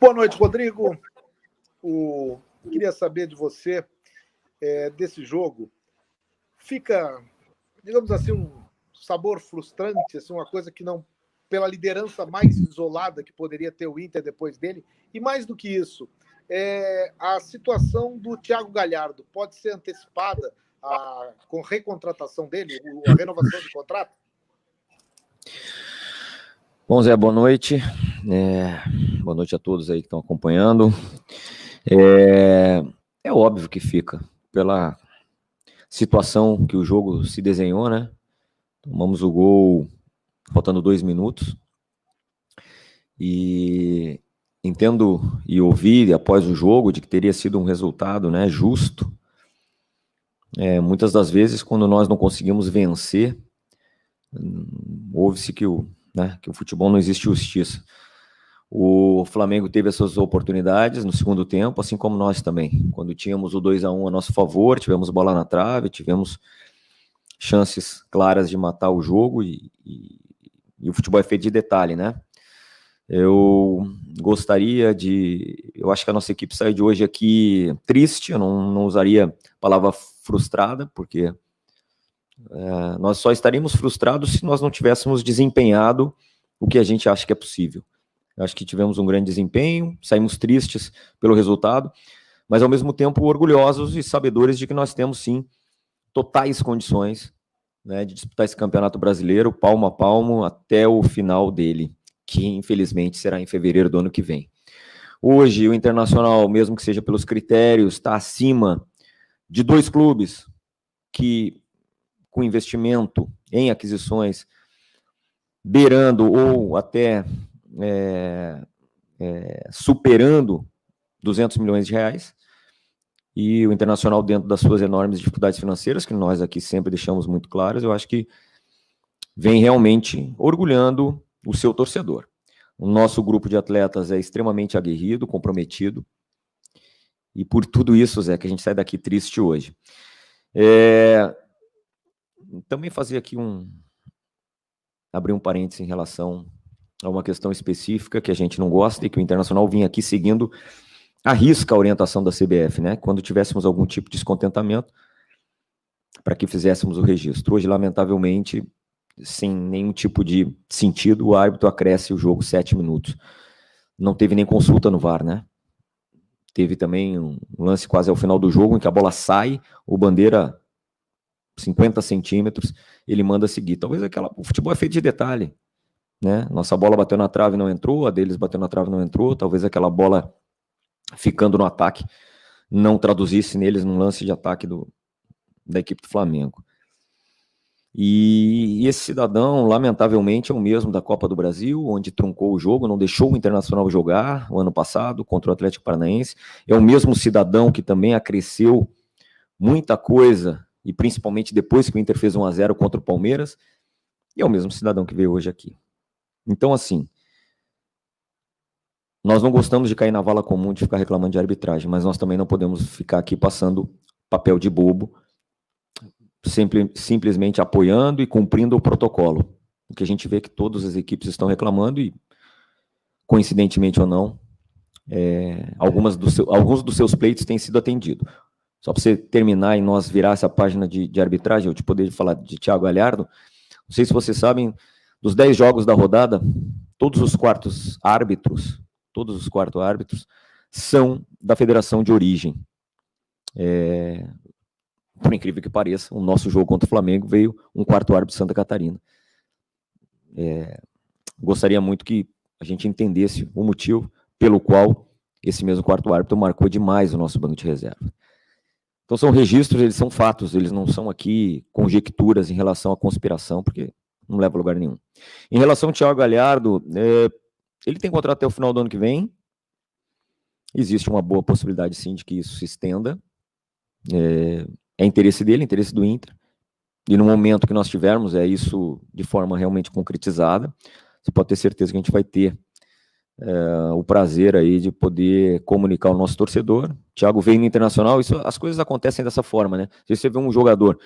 Boa noite, Rodrigo. Queria saber de você, desse jogo. Fica, digamos assim, um sabor frustrante, assim, uma coisa que não, pela liderança mais isolada que poderia ter o Inter depois dele, e mais do que isso, a situação do Thiago Galhardo pode ser antecipada com recontratação dele, a renovação de contrato? Bom, Zé, boa noite. Boa noite a todos aí que estão acompanhando. É óbvio que fica, pela situação que o jogo se desenhou, né? Tomamos o gol faltando 2 minutos. E entendo e ouvi após o jogo de que teria sido um resultado, né, justo. Muitas das vezes, quando nós não conseguimos vencer, ouve-se que o futebol não existe justiça. O Flamengo teve as suas oportunidades no segundo tempo, assim como nós também. Quando tínhamos o 2-1 a nosso favor, tivemos bola na trave, tivemos chances claras de matar o jogo e o futebol é feito de detalhe, né? Eu acho que a nossa equipe saiu de hoje aqui triste, eu não usaria a palavra frustrada, porque nós só estaríamos frustrados se nós não tivéssemos desempenhado o que a gente acha que é possível. Eu acho que tivemos um grande desempenho, saímos tristes pelo resultado, mas ao mesmo tempo orgulhosos e sabedores de que nós temos sim totais condições, né, de disputar esse campeonato brasileiro palmo a palmo até o final dele, que infelizmente será em fevereiro do ano que vem. Hoje o Internacional, mesmo que seja pelos critérios, está acima de 2 clubes que, com investimento em aquisições, beirando ou até superando 200 milhões de reais, e o Internacional, dentro das suas enormes dificuldades financeiras, que nós aqui sempre deixamos muito claras, eu acho que vem realmente orgulhando o seu torcedor. O nosso grupo de atletas é extremamente aguerrido, comprometido, e por tudo isso, Zé, que a gente sai daqui triste hoje. Também fazer aqui abrir um parênteses em relação a uma questão específica que a gente não gosta e que o Internacional vinha aqui seguindo à risca a orientação da CBF, né? Quando tivéssemos algum tipo de descontentamento, para que fizéssemos o registro. Hoje, lamentavelmente, sem nenhum tipo de sentido, o árbitro acresce o jogo 7 minutos. Não teve nem consulta no VAR, né? Teve também um lance quase ao final do jogo, em que a bola sai, o bandeira 50 centímetros, ele manda seguir. Talvez o futebol é feito de detalhe, né? Nossa bola bateu na trave e não entrou, a deles bateu na trave e não entrou, talvez aquela bola ficando no ataque não traduzisse neles num lance de ataque da equipe do Flamengo. E esse cidadão, lamentavelmente, é o mesmo da Copa do Brasil, onde truncou o jogo, não deixou o Internacional jogar o ano passado contra o Atlético Paranaense. É o mesmo cidadão que também acresceu muita coisa, e principalmente depois que o Inter fez 1-0 contra o Palmeiras, e é o mesmo cidadão que veio hoje aqui. Então, assim, nós não gostamos de cair na vala comum de ficar reclamando de arbitragem, mas nós também não podemos ficar aqui passando papel de bobo, simplesmente apoiando e cumprindo o protocolo. O que a gente vê é que todas as equipes estão reclamando e, coincidentemente ou não, alguns dos seus pleitos têm sido atendidos. Só para você terminar e nós virar essa página de arbitragem, eu te poder falar de Thiago Galhardo, não sei se vocês sabem, dos 10 jogos da rodada, todos os quartos árbitros são da federação de origem. Por incrível que pareça, o nosso jogo contra o Flamengo veio um quarto árbitro de Santa Catarina. Gostaria muito que a gente entendesse o motivo pelo qual esse mesmo quarto árbitro marcou demais o nosso banco de reserva. Então são registros, eles são fatos, eles não são aqui conjecturas em relação à conspiração, porque não leva a lugar nenhum. Em relação ao Thiago Galhardo, ele tem contrato até o final do ano que vem. Existe uma boa possibilidade, sim, de que isso se estenda. É interesse dele, interesse do Inter. E no momento que nós tivermos isso de forma realmente concretizada, você pode ter certeza que a gente vai ter o prazer aí de poder comunicar ao nosso torcedor. Thiago veio no Internacional, as coisas acontecem dessa forma, né? Se você vê um jogador,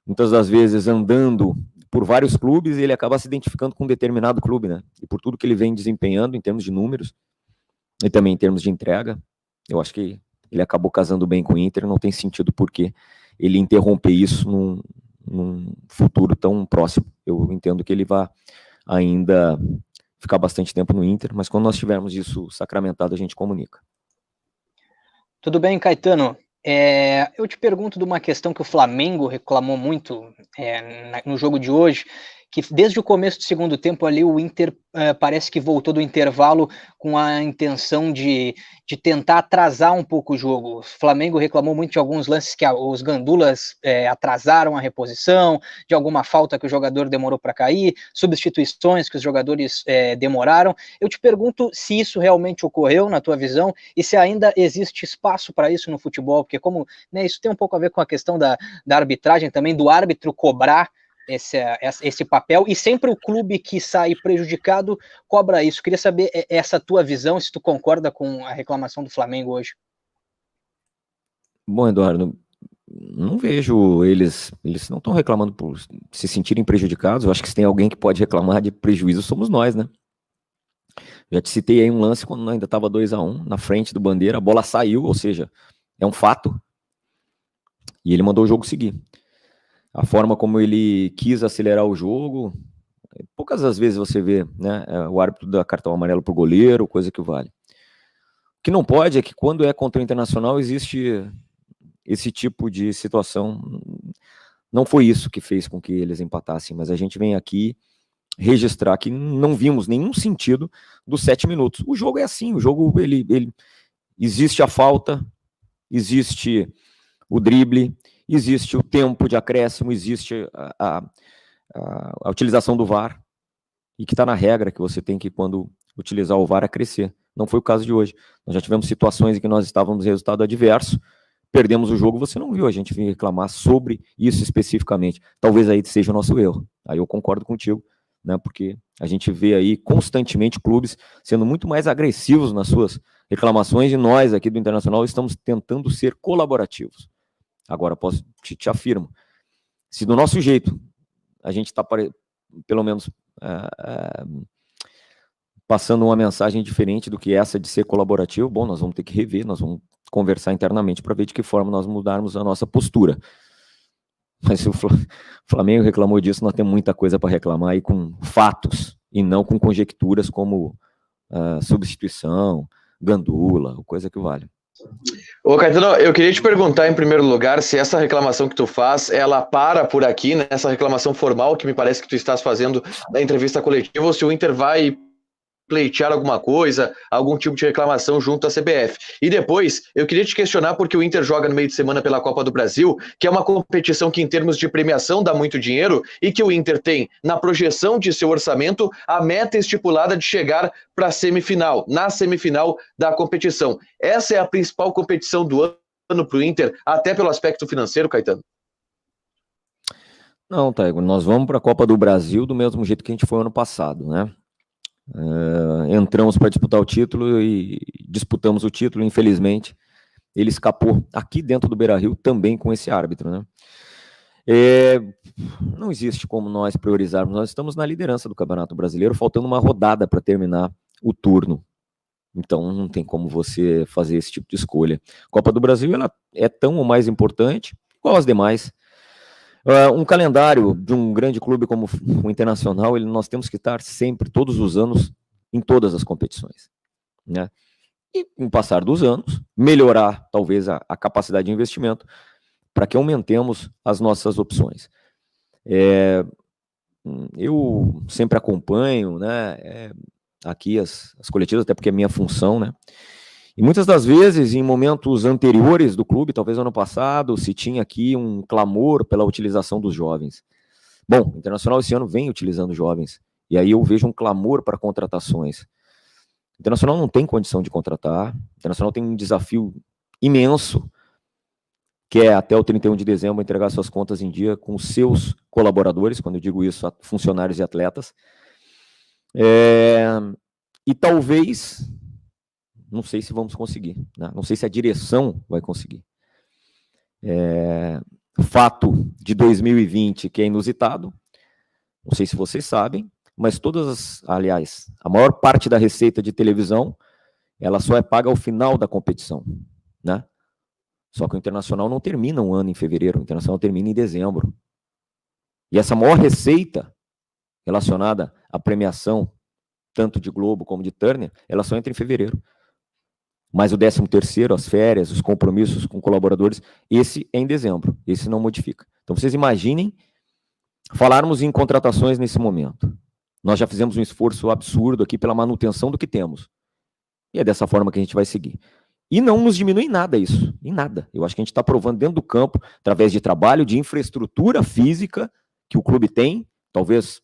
muitas das vezes, andando por vários clubes, ele acaba se identificando com um determinado clube, né? E por tudo que ele vem desempenhando em termos de números e também em termos de entrega, eu acho que ele acabou casando bem com o Inter, não tem sentido por que ele interromper isso num futuro tão próximo. Eu entendo que ele vai ainda ficar bastante tempo no Inter, mas quando nós tivermos isso sacramentado, a gente comunica. Tudo bem, Caetano? Eu te pergunto de uma questão que o Flamengo reclamou muito no jogo de hoje, que desde o começo do segundo tempo ali o Inter parece que voltou do intervalo com a intenção de tentar atrasar um pouco o jogo. O Flamengo reclamou muito de alguns lances que os gandulas atrasaram a reposição, de alguma falta que o jogador demorou para cair, substituições que os jogadores demoraram. Eu te pergunto se isso realmente ocorreu na tua visão e se ainda existe espaço para isso no futebol, porque como, né, isso tem um pouco a ver com a questão da arbitragem também, do árbitro cobrar esse papel, e sempre o clube que sai prejudicado cobra isso. Queria saber essa tua visão, se tu concorda com a reclamação do Flamengo hoje. Bom, Eduardo, não vejo eles não estão reclamando por se sentirem prejudicados. Eu acho que se tem alguém que pode reclamar de prejuízo, somos nós, né? Já te citei aí um lance quando ainda estava 2-1 na frente do Bandeira, a bola saiu, ou seja, é um fato, e ele mandou o jogo seguir. A forma como ele quis acelerar o jogo, poucas das vezes você vê, né, o árbitro dar cartão amarelo pro goleiro, coisa que vale. O que não pode é que quando é contra o Internacional existe esse tipo de situação. Não foi isso que fez com que eles empatassem, mas a gente vem aqui registrar que não vimos nenhum sentido dos 7 minutos. O jogo é assim, o jogo ele existe a falta, existe o drible, existe o tempo de acréscimo, existe a utilização do VAR, e que está na regra que você tem que, quando utilizar o VAR, acrescer. Não foi o caso de hoje. Nós já tivemos situações em que nós estávamos em resultado adverso, perdemos o jogo, você não viu a gente vir reclamar sobre isso especificamente. Talvez aí seja o nosso erro. Aí eu concordo contigo, né, porque a gente vê aí constantemente clubes sendo muito mais agressivos nas suas reclamações, e nós aqui do Internacional estamos tentando ser colaborativos. Agora, te afirmo, se do nosso jeito a gente está, pelo menos, passando uma mensagem diferente do que essa de ser colaborativo, bom, nós vamos ter que rever, nós vamos conversar internamente para ver de que forma nós mudarmos a nossa postura. Mas se o Flamengo reclamou disso, nós temos muita coisa para reclamar aí com fatos, e não com conjecturas como substituição, gandula, coisa que vale. Ô, Caetano, eu queria te perguntar, em primeiro lugar, se essa reclamação que tu faz, ela para por aqui, né? Essa reclamação formal que me parece que tu estás fazendo na entrevista coletiva, ou se o Inter vai pleitear alguma coisa, algum tipo de reclamação junto à CBF. E depois, eu queria te questionar porque o Inter joga no meio de semana pela Copa do Brasil, que é uma competição que em termos de premiação dá muito dinheiro, e que o Inter tem, na projeção de seu orçamento, a meta estipulada de chegar para a semifinal, na semifinal da competição. Essa é a principal competição do ano para o Inter, até pelo aspecto financeiro, Caetano? Não, Taigo, nós vamos para a Copa do Brasil do mesmo jeito que a gente foi ano passado, né? Entramos para disputar o título e disputamos o título, infelizmente ele escapou aqui dentro do Beira-Rio também com esse árbitro, né? Não existe como nós priorizarmos, nós estamos na liderança do Campeonato Brasileiro, faltando uma rodada para terminar o turno, então não tem como você fazer esse tipo de escolha. Copa do Brasil, ela é tão ou mais importante igual as demais. Um calendário de um grande clube como o Internacional, nós temos que estar sempre, todos os anos, em todas as competições, né? E, com o passar dos anos, melhorar, talvez, a capacidade de investimento para que aumentemos as nossas opções. Eu sempre acompanho, né, aqui as coletivas, até porque é minha função, né? E muitas das vezes, em momentos anteriores do clube, talvez ano passado, se tinha aqui um clamor pela utilização dos jovens. Bom, o Internacional esse ano vem utilizando jovens, e aí eu vejo um clamor para contratações. O Internacional não tem condição de contratar, o Internacional tem um desafio imenso, que é até o 31 de dezembro entregar suas contas em dia com os seus colaboradores, quando eu digo isso, funcionários e atletas. E talvez... não sei se vamos conseguir, né? Não sei se a direção vai conseguir. Fato de 2020 que é inusitado, Não sei se vocês sabem, mas aliás, a maior parte da receita de televisão, ela só é paga ao final da competição, né? Só que o Internacional não termina um ano em fevereiro, o Internacional termina em dezembro. E essa maior receita relacionada à premiação, tanto de Globo como de Turner, ela só entra em fevereiro. Mas o 13º, as férias, os compromissos com colaboradores, esse é em dezembro, esse não modifica. Então vocês imaginem falarmos em contratações nesse momento. Nós já fizemos um esforço absurdo aqui pela manutenção do que temos. E é dessa forma que a gente vai seguir. E não nos diminui em nada isso, em nada. Eu acho que a gente está provando dentro do campo, através de trabalho, de infraestrutura física que o clube tem, talvez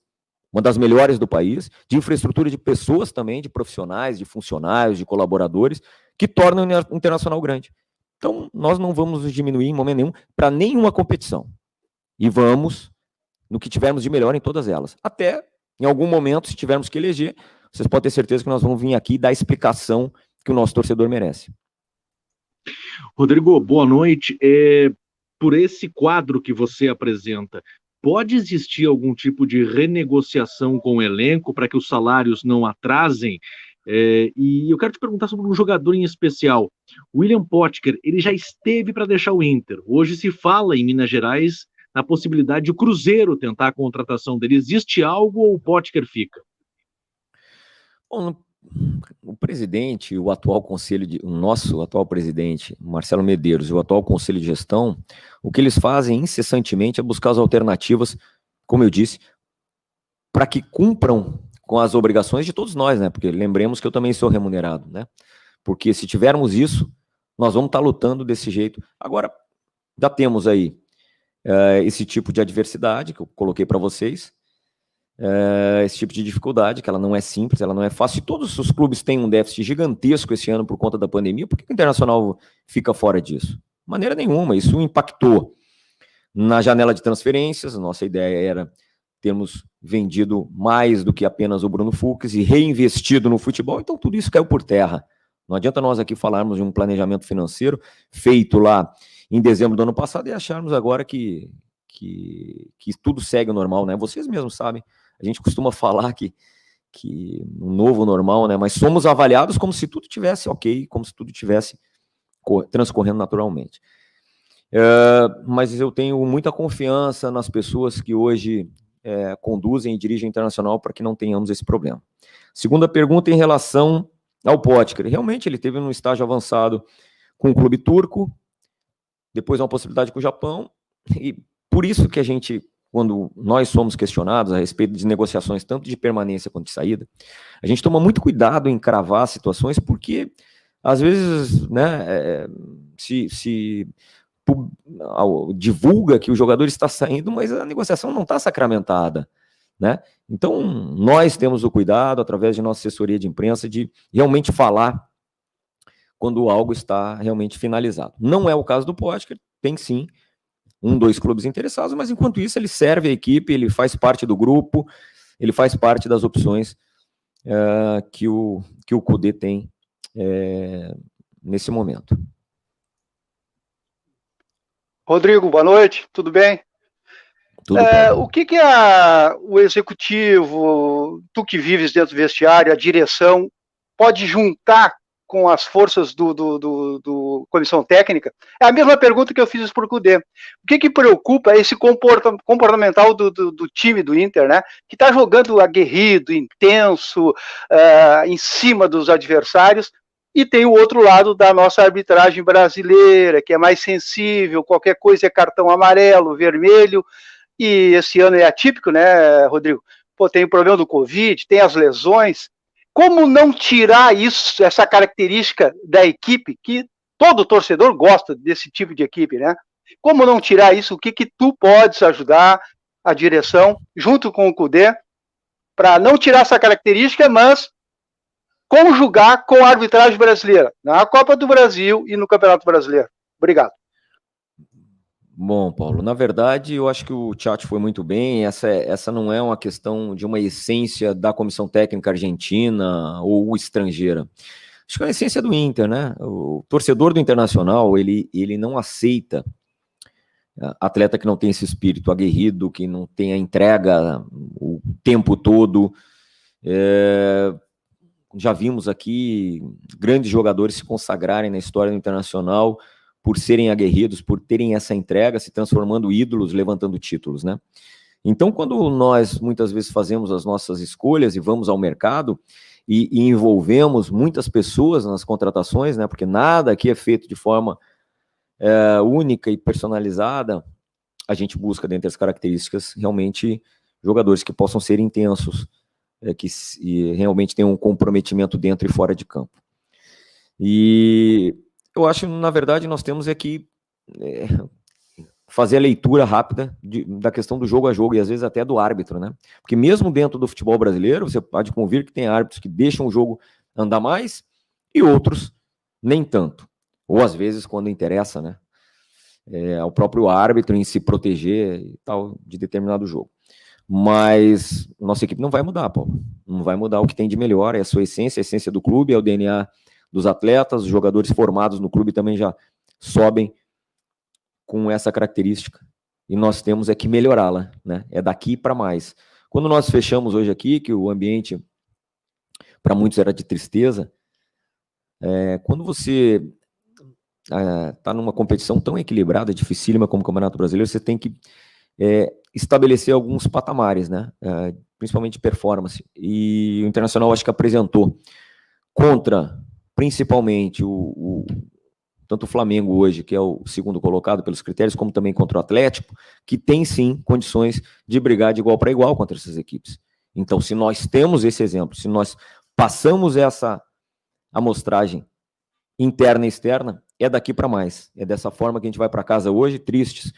uma das melhores do país, de infraestrutura de pessoas também, de profissionais, de funcionários, de colaboradores, que tornam o Internacional grande. Então, nós não vamos nos diminuir em momento nenhum para nenhuma competição. E vamos no que tivermos de melhor em todas elas. Até, em algum momento, se tivermos que eleger, vocês podem ter certeza que nós vamos vir aqui dar a explicação que o nosso torcedor merece. Rodrigo, boa noite. Por esse quadro que você apresenta, pode existir algum tipo de renegociação com o elenco para que os salários não atrasem? E eu quero te perguntar sobre um jogador em especial. William Potker, ele já esteve para deixar o Inter. Hoje se fala em Minas Gerais na possibilidade de o Cruzeiro tentar a contratação dele. Existe algo ou o Potker fica? Bom, o presidente, o nosso atual presidente, Marcelo Medeiros, e o atual conselho de gestão, o que eles fazem incessantemente é buscar as alternativas, como eu disse, para que cumpram com as obrigações de todos nós, né? Porque lembremos que eu também sou remunerado, né? Porque se tivermos isso, nós vamos estar lutando desse jeito. Agora, já temos aí esse tipo de adversidade que eu coloquei para vocês, esse tipo de dificuldade, que ela não é simples, ela não é fácil. E todos os clubes têm um déficit gigantesco esse ano por conta da pandemia. Por que o Internacional fica fora disso? De maneira nenhuma. Isso impactou na janela de transferências. Nossa ideia era termos vendido mais do que apenas o Bruno Fux e reinvestido no futebol. Então tudo isso caiu por terra. Não adianta nós aqui falarmos de um planejamento financeiro feito lá em dezembro do ano passado e acharmos agora que tudo segue o normal, né? Vocês mesmos sabem. A gente costuma falar que um novo normal, né? Mas somos avaliados como se tudo tivesse ok, como se tudo tivesse transcorrendo naturalmente. Mas eu tenho muita confiança nas pessoas que hoje conduzem e dirigem o Internacional para que não tenhamos esse problema. Segunda pergunta em relação ao Potker. Realmente ele teve um estágio avançado com o clube turco, depois uma possibilidade com o Japão, e por isso que a gente, quando nós somos questionados a respeito de negociações, tanto de permanência quanto de saída, a gente toma muito cuidado em cravar situações, porque, às vezes, né, se divulga que o jogador está saindo, mas a negociação não está sacramentada, né? Então, nós temos o cuidado, através de nossa assessoria de imprensa, de realmente falar quando algo está realmente finalizado. Não é o caso do Potker, tem sim 2 clubes interessados, mas enquanto isso ele serve a equipe, ele faz parte do grupo, ele faz parte das opções que o Kudê tem nesse momento. Rodrigo, boa noite, tudo bem? Tudo bem. O que o executivo, tu que vives dentro do vestiário, a direção, pode juntar com as forças do comissão técnica? É a mesma pergunta que eu fiz para o Kudê. O que preocupa é esse comportamental do time do Inter, né? Que está jogando aguerrido, intenso, em cima dos adversários, e tem o outro lado da nossa arbitragem brasileira, que é mais sensível, qualquer coisa é cartão amarelo, vermelho, e esse ano é atípico, né, Rodrigo? Pô, tem o problema do Covid, tem as lesões. Como não tirar isso, essa característica da equipe, que todo torcedor gosta desse tipo de equipe, né? Como não tirar isso? O que tu podes ajudar a direção, junto com o Kudê, para não tirar essa característica, mas conjugar com a arbitragem brasileira, na Copa do Brasil e no Campeonato Brasileiro? Obrigado. Bom, Paulo, na verdade, eu acho que o chat foi muito bem. Essa não é uma questão de uma essência da comissão técnica argentina ou estrangeira. Acho que é a essência do Inter, né? O torcedor do Internacional, ele não aceita atleta que não tem esse espírito aguerrido, que não tem a entrega. O tempo todo. Já vimos aqui grandes jogadores se consagrarem na história do Internacional por serem aguerridos, por terem essa entrega, se transformando ídolos, levantando títulos, né? Então, quando nós muitas vezes fazemos as nossas escolhas e vamos ao mercado e envolvemos muitas pessoas nas contratações, né? Porque nada aqui é feito de forma única e personalizada, a gente busca, dentre as características, realmente jogadores que possam ser intensos, que realmente tenham um comprometimento dentro e fora de campo. E eu acho, na verdade, nós temos que fazer a leitura rápida da questão do jogo a jogo, e às vezes até do árbitro, né? Porque mesmo dentro do futebol brasileiro, você pode convir que tem árbitros que deixam o jogo andar mais e outros nem tanto. Ou às vezes, quando interessa, né? Ao próprio árbitro em se proteger e tal de determinado jogo. Mas nossa equipe não vai mudar, Paulo. Não vai mudar o que tem de melhor, é a sua essência, a essência do clube, é o DNA dos atletas, os jogadores formados no clube também já sobem com essa característica. E nós temos que melhorá-la, né? É daqui para mais. Quando nós fechamos hoje aqui, que o ambiente para muitos era de tristeza, quando você está numa competição tão equilibrada, dificílima como o Campeonato Brasileiro, você tem que estabelecer alguns patamares, né? Principalmente performance. E o Internacional acho que apresentou contra, principalmente, tanto o Flamengo hoje, que é o segundo colocado pelos critérios, como também contra o Atlético, que tem sim condições de brigar de igual para igual contra essas equipes. Então, se nós temos esse exemplo, se nós passamos essa amostragem interna e externa, é daqui para mais. É dessa forma que a gente vai para casa hoje, tristes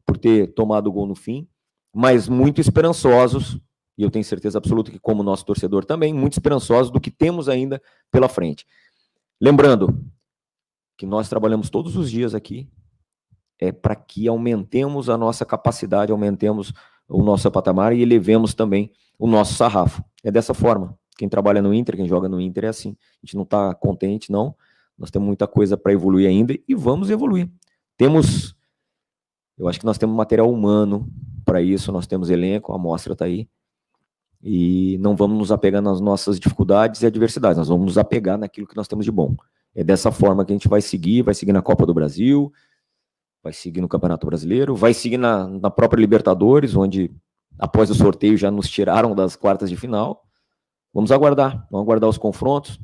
por ter tomado o gol no fim, mas muito esperançosos, e eu tenho certeza absoluta que como nosso torcedor também, muito esperançosos do que temos ainda pela frente. Lembrando que nós trabalhamos todos os dias aqui para que aumentemos a nossa capacidade, aumentemos o nosso patamar e elevemos também o nosso sarrafo. É dessa forma. Quem trabalha no Inter, quem joga no Inter é assim. A gente não está contente, não. Nós temos muita coisa para evoluir ainda e vamos evoluir. Eu acho que nós temos material humano para isso, nós temos elenco, a amostra está aí. E não vamos nos apegar nas nossas dificuldades e adversidades, nós vamos nos apegar naquilo que nós temos de bom. É dessa forma que a gente vai seguir na Copa do Brasil, vai seguir no Campeonato Brasileiro, vai seguir na própria Libertadores, onde após o sorteio já nos tiraram das quartas de final. Vamos aguardar os confrontos,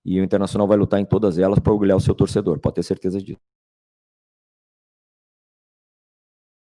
e o Internacional vai lutar em todas elas para orgulhar o seu torcedor, pode ter certeza disso.